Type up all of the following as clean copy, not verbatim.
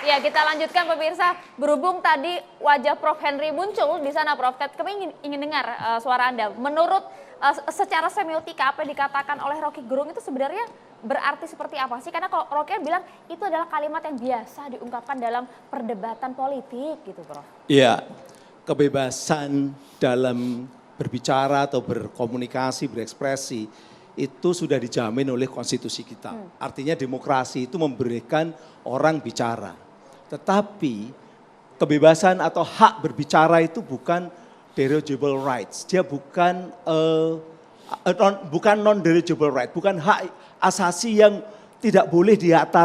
Ya, kita lanjutkan pemirsa. Berhubung tadi wajah Prof. Henry muncul di sana, Prof. Kami ingin dengar suara Anda. Menurut secara semiotika apa yang dikatakan oleh Rocky Gerung itu sebenarnya berarti seperti apa sih? Karena kalau Rocky bilang itu adalah kalimat yang biasa diungkapkan dalam perdebatan politik gitu, Prof. Iya, kebebasan dalam berbicara atau berkomunikasi, berekspresi itu sudah dijamin oleh konstitusi kita. Artinya demokrasi itu memberikan orang bicara. Tetapi kebebasan atau hak berbicara itu bukan derogable rights. Dia bukan non-derogable right, bukan hak asasi yang tidak boleh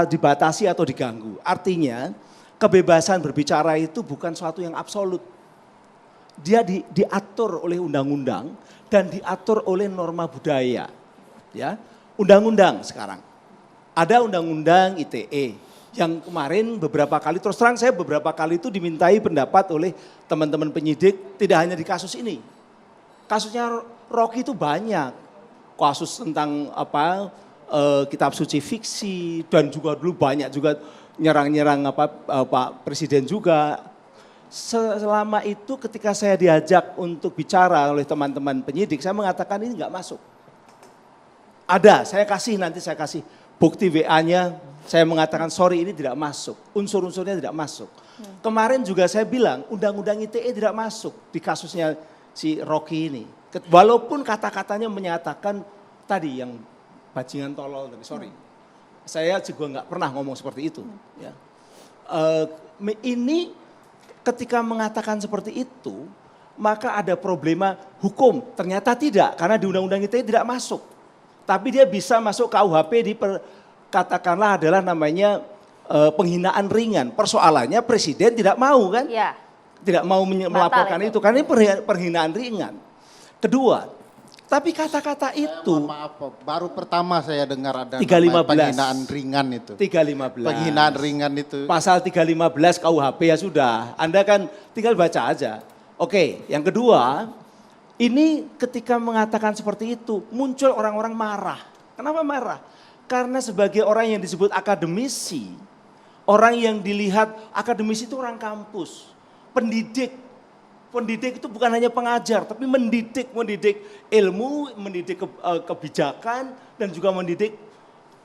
dibatasi atau diganggu. Artinya kebebasan berbicara itu bukan suatu yang absolut. Dia diatur oleh undang-undang dan diatur oleh norma budaya. Ya, undang-undang sekarang. Ada undang-undang ITE yang kemarin beberapa kali, terus terang saya beberapa kali itu dimintai pendapat oleh teman-teman penyidik, tidak hanya di kasus ini. Kasusnya Rocky itu banyak. Kasus tentang kitab suci fiksi dan juga dulu banyak juga nyerang-nyerang Pak Presiden juga. Selama itu ketika saya diajak untuk bicara oleh teman-teman penyidik, saya mengatakan ini enggak masuk. Ada, saya kasih bukti WA-nya, saya mengatakan sorry ini tidak masuk, unsur-unsurnya tidak masuk. Kemarin juga saya bilang undang-undang ITE tidak masuk di kasusnya si Rocky ini. Walaupun kata-katanya menyatakan tadi yang bajingan tolol tadi, sorry. Saya juga nggak pernah ngomong seperti itu. Ya. Ini ketika mengatakan seperti itu, maka ada problema hukum. Ternyata tidak, karena di undang-undang ITE tidak masuk. Tapi dia bisa masuk KUHP katakanlah adalah namanya penghinaan ringan. Persoalannya presiden tidak mau kan? Ya. Tidak mau melaporkan itu karena ini penghinaan ringan. Kedua, tapi kata-kata itu. Maaf, baru pertama saya dengar ada 315. penghinaan ringan itu. 315. Penghinaan ringan itu. Pasal 315 KUHP ya sudah. Anda kan tinggal baca aja. Oke, yang kedua. Ini ketika mengatakan seperti itu muncul orang-orang marah. Kenapa marah? Karena sebagai orang yang disebut akademisi, orang yang dilihat akademisi itu orang kampus, pendidik. Pendidik itu bukan hanya pengajar, tapi mendidik ilmu, mendidik kebijakan dan juga mendidik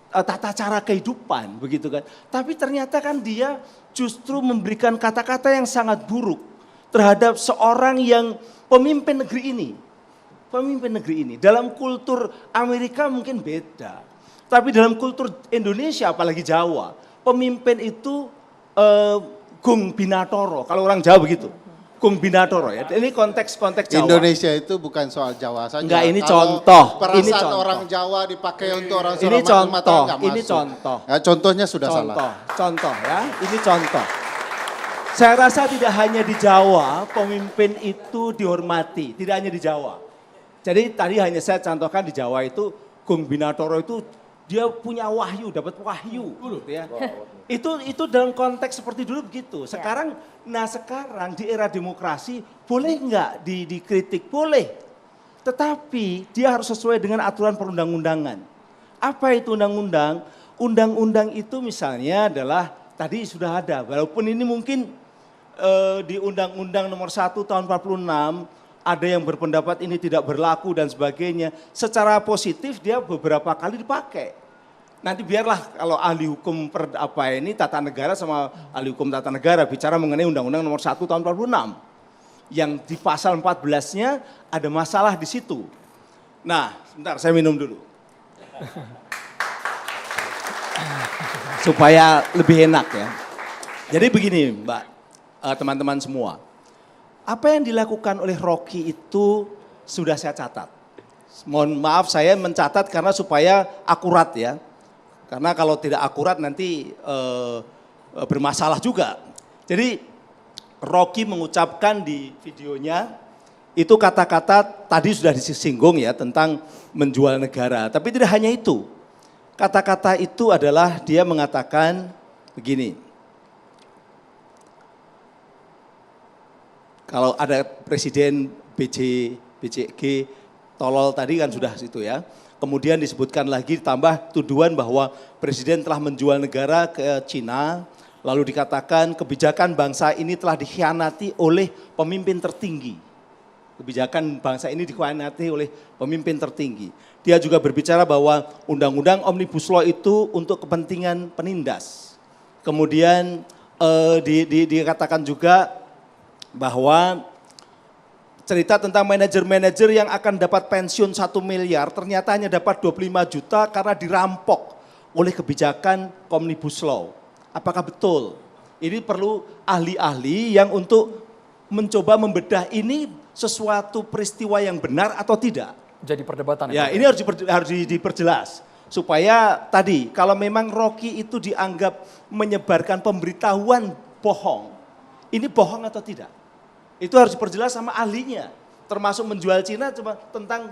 tata cara kehidupan, begitu kan. Tapi ternyata kan dia justru memberikan kata-kata yang sangat buruk terhadap seorang yang pemimpin negeri ini. Pemimpin negeri ini. Dalam kultur Amerika mungkin beda. Tapi dalam kultur Indonesia apalagi Jawa. Pemimpin itu Gung Binatoro. Kalau orang Jawa begitu. Gung Binatoro ya. Ini konteks Jawa. Indonesia itu bukan soal Jawa saja. Enggak, ini kalau contoh. Perasaan Ini contoh. orang Jawa dipakai untuk orang ini Sumatera contoh. enggak Ini masuk. contoh. Ya, contohnya sudah salah. Contoh ya. Ini contoh. Saya rasa tidak hanya di Jawa pemimpin itu dihormati, tidak hanya di Jawa. Jadi tadi hanya saya contohkan di Jawa itu Gung Binatoro itu dia punya wahyu, dapat wahyu, gitu ya. Itu dalam konteks seperti dulu begitu. Sekarang di era demokrasi boleh nggak dikritik? Boleh. Tetapi dia harus sesuai dengan aturan perundang-undangan. Apa itu undang-undang? Undang-undang itu misalnya adalah tadi sudah ada, walaupun ini mungkin di Undang-Undang Nomor 1 Tahun 46 ada yang berpendapat ini tidak berlaku dan sebagainya. Secara positif dia beberapa kali dipakai. Nanti biarlah kalau ahli hukum tata negara sama ahli hukum tata negara bicara mengenai Undang-Undang Nomor 1 Tahun 46. Yang di pasal 14-nya ada masalah di situ. Nah, sebentar saya minum dulu. Supaya lebih enak ya. Jadi begini Mbak, teman-teman semua. Apa yang dilakukan oleh Rocky itu sudah saya catat. Mohon maaf saya mencatat karena supaya akurat ya. Karena kalau tidak akurat nanti bermasalah juga. Jadi Rocky mengucapkan di videonya itu kata-kata tadi sudah disinggung ya tentang menjual negara. Tapi tidak hanya itu. Kata-kata itu adalah dia mengatakan begini. Kalau ada presiden BCG tolol tadi kan sudah situ ya. Kemudian disebutkan lagi ditambah tuduhan bahwa presiden telah menjual negara ke Cina, Lalu dikatakan kebijakan bangsa ini telah dikhianati oleh pemimpin tertinggi. Kebijakan bangsa ini dikhianati oleh pemimpin tertinggi. Dia juga berbicara bahwa undang-undang Omnibus Law itu untuk kepentingan penindas. Kemudian dikatakan juga bahwa cerita tentang manajer-manajer yang akan dapat pensiun 1 miliar ternyata hanya dapat 25 juta karena dirampok oleh kebijakan Omnibus Law. Apakah betul? Ini perlu ahli-ahli yang untuk mencoba membedah ini sesuatu peristiwa yang benar atau tidak. Jadi perdebatan. Ya, ini harus diperjelas. Supaya tadi, kalau memang Rocky itu dianggap menyebarkan pemberitahuan bohong, ini bohong atau tidak? Itu harus diperjelas sama ahlinya. Termasuk menjual Cina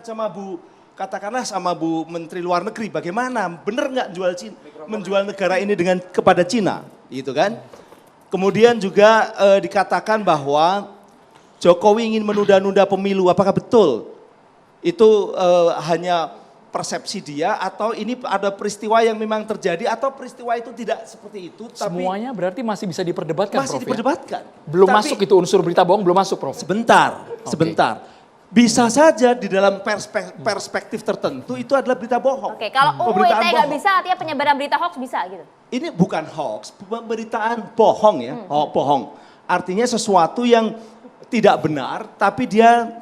sama Bu, katakanlah sama Bu Menteri Luar Negeri, bagaimana? Benar nggak menjual negara ini kepada Cina? Gitu kan? Kemudian juga dikatakan bahwa Jokowi ingin menunda-nunda pemilu, apakah betul? Itu hanya persepsi dia atau ini ada peristiwa yang memang terjadi atau peristiwa itu tidak seperti itu? Tapi semuanya berarti masih bisa diperdebatkan, masih Prof. diperdebatkan. Belum Tapi, masuk itu unsur berita bohong, belum masuk, Prof. Sebentar. Bisa saja di dalam perspektif tertentu itu adalah berita bohong. Oke, kalau Pemberitaan UIT nggak bohong. bisa, artinya penyebaran berita hoax bisa gitu. Ini bukan hoax, pemberitaan bohong ya, bohong. Artinya sesuatu yang tidak benar, tapi dia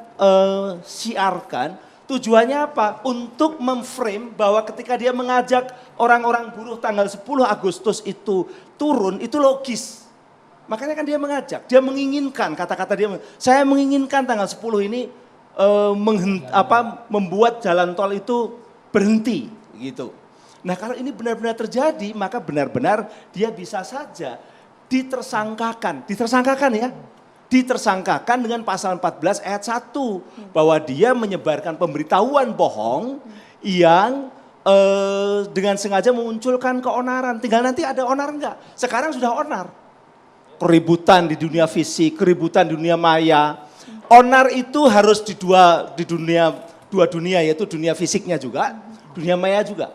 siarkan. Tujuannya apa? Untuk memframe bahwa ketika dia mengajak orang-orang buruh tanggal 10 Agustus itu turun, itu logis. Makanya kan dia mengajak, dia menginginkan, kata-kata dia, saya menginginkan tanggal 10 ini membuat jalan tol itu berhenti gitu. Nah kalau ini benar-benar terjadi, maka benar-benar dia bisa saja ditersangkakan ya. Ditersangkakan dengan pasal 14 ayat 1 bahwa dia menyebarkan pemberitahuan bohong yang dengan sengaja memunculkan keonaran. Tinggal nanti ada onar enggak? Sekarang sudah onar. Keributan di dunia fisik, keributan di dunia maya. Onar itu harus di dua dunia, yaitu dunia fisiknya juga, dunia maya juga.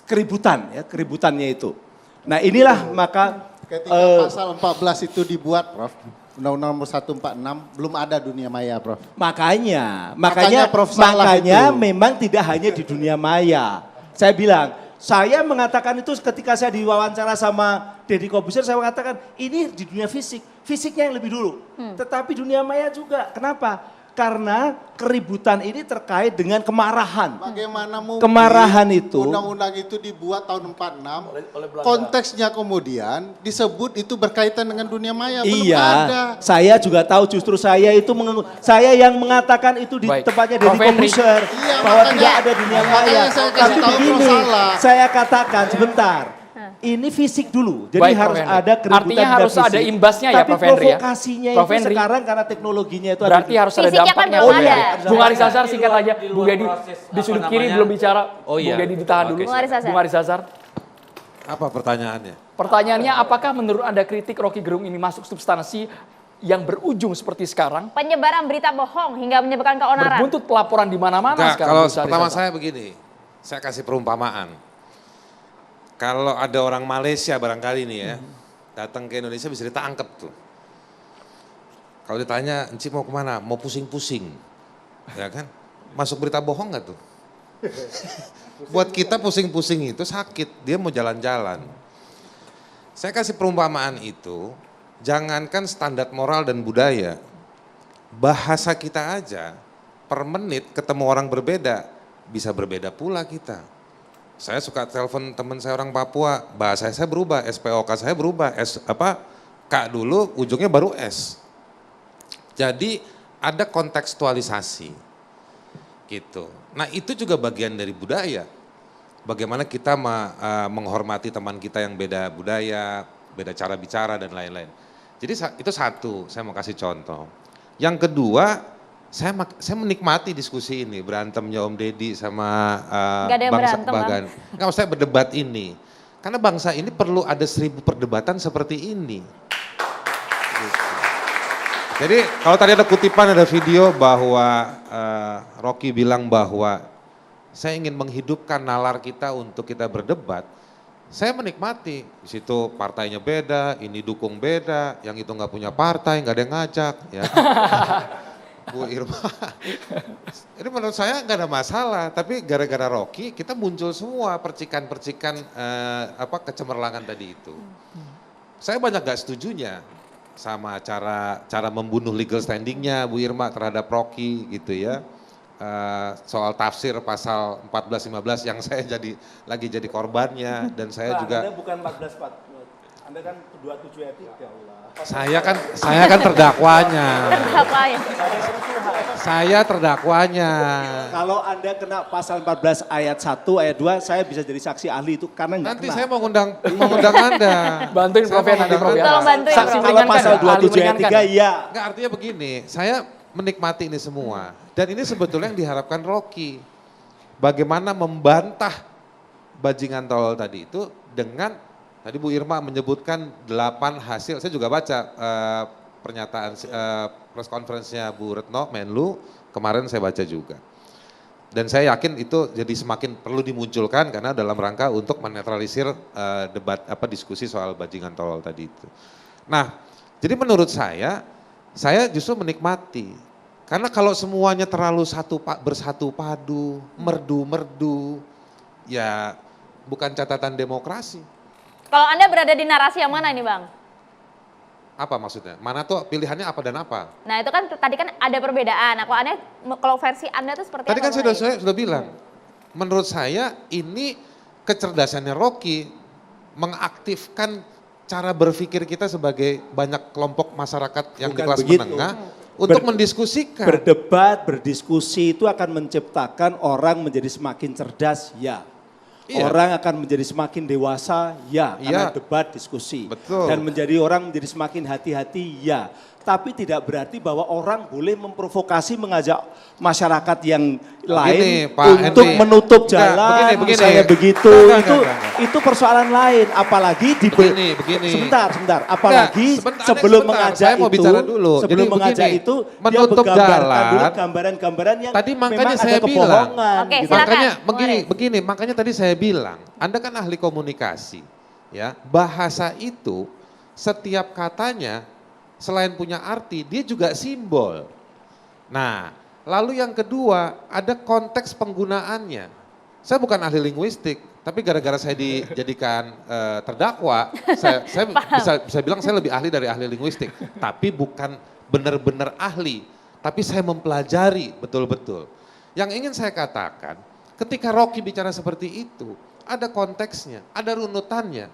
Keributannya itu. Nah inilah maka Ketika pasal 14 itu dibuat, Prof, Undang-Undang nomor 146 belum ada dunia maya, Prof. Makanya Prof salah itu. memang tidak hanya di dunia maya. Saya bilang, saya mengatakan itu ketika saya diwawancara sama Deddy Corbuzier, saya mengatakan ini di dunia fisik, fisiknya yang lebih dulu. Tetapi dunia maya juga. Kenapa? Karena keributan ini terkait dengan kemarahan. Bagaimana mungkin Kemarahan itu. undang-undang itu dibuat tahun 46, konteksnya kemudian disebut itu berkaitan dengan dunia maya, belum Iya, ada. saya juga tahu justru saya itu saya yang mengatakan itu di Baik. tempatnya Prof. Deddy Henry. Corbuzier Iya, bahwa makanya- tidak ada dunia makanya maya. saya kasih Tapi tahu begini, Prof salah. saya katakan sebentar. Ini fisik dulu, jadi Baik, Prof. harus Henry. ada keributan Artinya dan harus fisik. ada imbasnya ya, Tapi Prof. Henry ya? provokasinya Prof. itu Henry. sekarang karena teknologinya itu Berarti harus ada Fisiknya kan dampaknya. belum Prof. ada. Henry. Bung Haris Azhar singkat aja, Bung Deddy di sudut kiri belum bicara. Oh iya. Bung Deddy ditahan dulu. Oke, Bung Haris Azhar. Bung Haris Azhar. Apa pertanyaannya? Pertanyaannya, apakah menurut Anda kritik Rocky Gerung ini masuk substansi yang berujung seperti sekarang? Penyebaran berita bohong hingga menyebabkan keonaran. Berbuntut pelaporan di mana-mana Enggak, sekarang. kalau Bung Haris pertama Azhar. saya begini, saya kasih perumpamaan. Kalau ada orang Malaysia barangkali nih ya, datang ke Indonesia bisa ditangkap tuh. Kalau ditanya, Encik mau kemana? Mau pusing-pusing. Ya kan? Masuk berita bohong nggak tuh? Buat kita pusing-pusing itu sakit, dia mau jalan-jalan. Saya kasih perumpamaan itu, jangankan standar moral dan budaya, bahasa kita aja per menit ketemu orang berbeda, bisa berbeda pula kita. Saya suka telepon teman saya orang Papua, bahasa saya berubah, SPOK saya berubah, K dulu ujungnya baru S. Jadi ada kontekstualisasi gitu. Nah itu juga bagian dari budaya. Bagaimana kita menghormati teman kita yang beda budaya, beda cara bicara dan lain-lain. Jadi itu satu, saya mau kasih contoh. Yang kedua, saya menikmati diskusi ini, berantemnya Om Deddy sama Nggak ada yang bangsa berantem, Bagan. Nggak, maksud saya berdebat ini. Karena bangsa ini perlu ada 1000 perdebatan seperti ini. Gitu. Jadi kalau tadi ada kutipan, ada video bahwa Rocky bilang bahwa saya ingin menghidupkan nalar kita untuk kita berdebat. saya menikmati. Di situ partainya beda, ini dukung beda, yang itu nggak punya partai, nggak ada yang ngajak. Ya. Bu Irma, ini menurut saya nggak ada masalah, tapi gara-gara Rocky kita muncul semua percikan-percikan kecemerlangan tadi itu. Saya banyak gak setujunya sama cara membunuh legal standingnya Bu Irma terhadap Rocky gitu ya. Soal tafsir pasal 14-15 yang saya lagi jadi korbannya dan saya juga. Anda bukan 14 Anda kan 27 ayat 3 Allah. Saya kan terdakwanya. Terdakwanya. Saya terdakwanya. Kalau Anda kena pasal 14 ayat 1, ayat 2, saya bisa jadi saksi ahli itu karena enggak Nanti kena. saya mau ngundang Anda. Bantuin Saya Prof ya mau nanti Prof ya. ngundang Tolong bantuin, Saksi Prof. Kalau meringankan pasal ya, ahli 27 ayat meringankan. 3 iya. Enggak, artinya begini, saya menikmati ini semua. Dan ini sebetulnya yang diharapkan Rocky. Bagaimana membantah bajingan tolol tadi itu dengan, tadi Bu Irma menyebutkan 8 hasil, saya juga baca pernyataan press conference-nya Bu Retno, Menlu, kemarin saya baca juga. Dan saya yakin itu jadi semakin perlu dimunculkan karena dalam rangka untuk menetralisir debat diskusi soal bajingan tolol tadi itu. Nah, jadi menurut saya justru menikmati. Karena kalau semuanya terlalu bersatu padu, merdu-merdu, ya bukan catatan demokrasi. Kalau Anda berada di narasi yang mana ini Bang? Apa maksudnya? Mana tuh pilihannya apa dan apa? Nah itu kan tadi kan ada perbedaan. Kalau versi Anda tuh seperti Tadi apa? kan saya sudah bilang, menurut saya ini kecerdasannya Rocky mengaktifkan cara berpikir kita sebagai banyak kelompok masyarakat yang di Bukan kelas begitu. menengah untuk mendiskusikan. Berdebat, berdiskusi itu akan menciptakan orang menjadi semakin cerdas, ya. Iya. Orang akan menjadi semakin dewasa, ya, karena Iya. debat, diskusi. Betul. Dan menjadi orang menjadi semakin hati-hati, ya. Tapi tidak berarti bahwa orang boleh memprovokasi mengajak masyarakat yang lain Pak untuk Henry. menutup Enggak, jalan, begini. misalnya begitu. Enggak. Itu persoalan lain, apalagi di Begini. sebentar, apalagi Sebentar, sebelum sebentar. mengajak Saya mau itu, bicara dulu. sebelum Jadi mengajak begini, itu dia menutup menggambarkan jalan. dulu gambaran-gambaran yang Tadi makanya memang saya ada kebohongan. Oke, gitu. silakan. Makanya Bung Haris. begini, makanya tadi saya bilang, Anda kan ahli komunikasi, ya. Bahasa itu setiap katanya selain punya arti, dia juga simbol. Nah, lalu yang kedua ada konteks penggunaannya. Saya bukan ahli linguistik, tapi gara-gara saya dijadikan terdakwa, saya bisa bilang saya lebih ahli dari ahli linguistik. Tapi bukan benar-benar ahli, tapi saya mempelajari betul-betul. Yang ingin saya katakan, ketika Rocky bicara seperti itu, ada konteksnya, ada runutannya.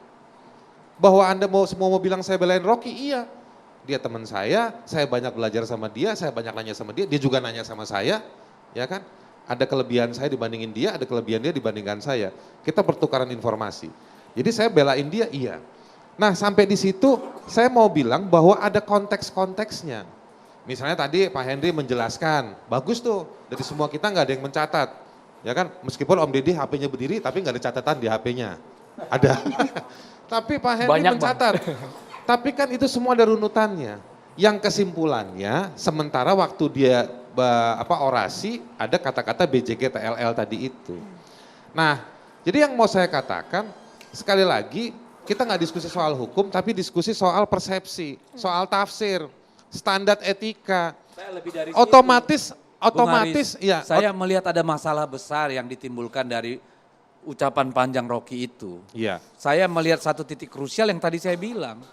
Bahwa Anda semua mau bilang saya belain Rocky, iya. Dia teman saya banyak belajar sama dia, saya banyak nanya sama dia juga nanya sama saya, ya kan? Ada kelebihan saya dibandingin dia, ada kelebihan dia dibandingkan saya. Kita pertukaran informasi. Jadi saya belain dia, iya. Nah sampai di situ saya mau bilang bahwa ada konteks-konteksnya. Misalnya tadi Pak Henry menjelaskan, bagus tuh dari semua kita nggak ada yang mencatat. Ya kan, meskipun Om Deddy HP-nya berdiri tapi nggak ada catatan di HP-nya. Ada. Tapi Pak Henry Banyak, mencatat. Tapi kan itu semua ada runutannya. Yang kesimpulannya sementara waktu dia orasi ada kata-kata BJK TLL tadi itu. Nah, jadi yang mau saya katakan sekali lagi kita nggak diskusi soal hukum tapi diskusi soal persepsi, soal tafsir, standar etika. Saya lebih dari situ. Otomatis Bung Haris, ya. saya melihat ada masalah besar yang ditimbulkan dari ucapan panjang Rocky itu. Iya. Saya melihat satu titik krusial yang tadi saya bilang.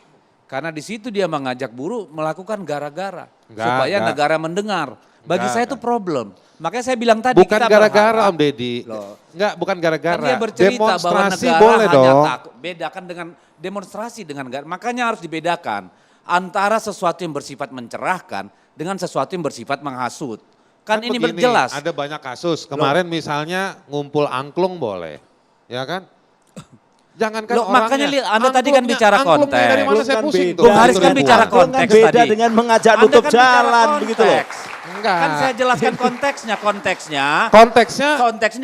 Karena di situ dia mengajak buruh melakukan gara-gara supaya negara mendengar. Bagi saya itu problem. Makanya saya bilang tadi Bukan kita gara-gara berharap- Om Deddy. Loh. Enggak, bukan gara-gara. Kan dia bercerita bahwa Demonstrasi negara boleh hanya dong. bedakan dengan demonstrasi dengan negara. Makanya harus dibedakan antara sesuatu yang bersifat mencerahkan dengan sesuatu yang bersifat menghasut. Kan ini begini, berjelas. Ada banyak kasus. Kemarin misalnya ngumpul angklung boleh. Ya kan? Jangankan Loh, makanya Anda tadi kan bicara angklungnya konteks. dari mana saya Kan pusing beda. tuh. Bung Haris kan Itu bicara ribuan. Angklung kan konteks beda tadi. dengan mengajak Anda nutup kan bicara jalan begitu loh. konteks. Enggak. Kan saya jelaskan konteksnya. Konteksnya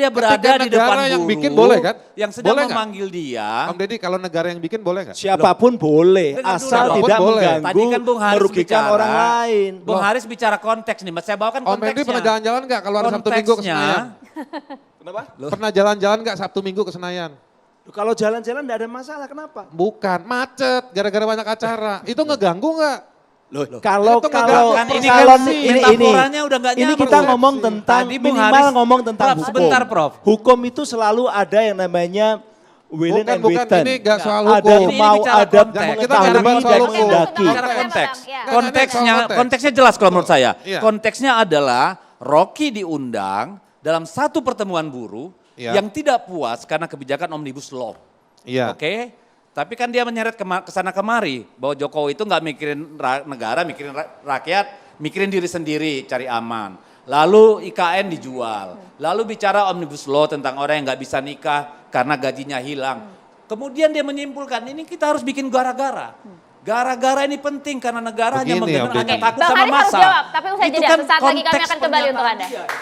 Dia berada ketika di depan negara yang buruh bikin boleh kan? yang sedang Boleh nggak? memanggil dia. Om Deddy kalau negara yang bikin boleh nggak? Siapapun boleh, Dengan asal dulu. tidak Boleh. mengganggu, Tadi kan Bung Haris merugikan bicara, orang lain. Bung Haris bicara konteks nih, saya bawakan Om konteksnya. Deddy pernah jalan-jalan nggak kalau hari Sabtu Minggu ke Konteksnya, Senayan? Kenapa? Pernah jalan-jalan nggak Sabtu Minggu ke Senayan? Kalau jalan-jalan enggak ada masalah, kenapa? Bukan, macet gara-gara banyak acara. Itu ngeganggu nggak? Loh, kalau Itu kalau kan ini kalau kan ini metaforanya udah nggak ini nyambung. kita ngomong tentang Tadi Bung minimal Haris- ngomong tentang Prof, hukum. sebentar, Prof. Hukum itu selalu ada yang namanya willing and Bukan, written. ini nggak soal Ada hukum. Ini mau bicara ada konteks. mengetahui Kita nggak bahas soal dan hukum. menghendaki. Bicara konteks. Ya. Konteksnya, Konteks. konteksnya jelas kalau menurut saya. Iya. Konteksnya adalah Rocky diundang dalam satu pertemuan buruh Iya. yang tidak puas karena kebijakan Omnibus Law. Iya. Oke? Tapi kan dia menyeret kesana kemari bahwa Jokowi itu nggak mikirin negara, mikirin rakyat, mikirin diri sendiri, cari aman. Lalu IKN dijual. Lalu bicara Omnibus Law tentang orang yang nggak bisa nikah karena gajinya hilang. Kemudian dia menyimpulkan ini kita harus bikin gara-gara. Gara-gara ini penting karena negara hanya Begini ya, mendengar hanya Begini. takut Bang sama Haris harus massa. jawab, tapi usai Itu jeda. kan Sesaat lagi kami konteks akan kembali untuk pernyataan Anda. dia.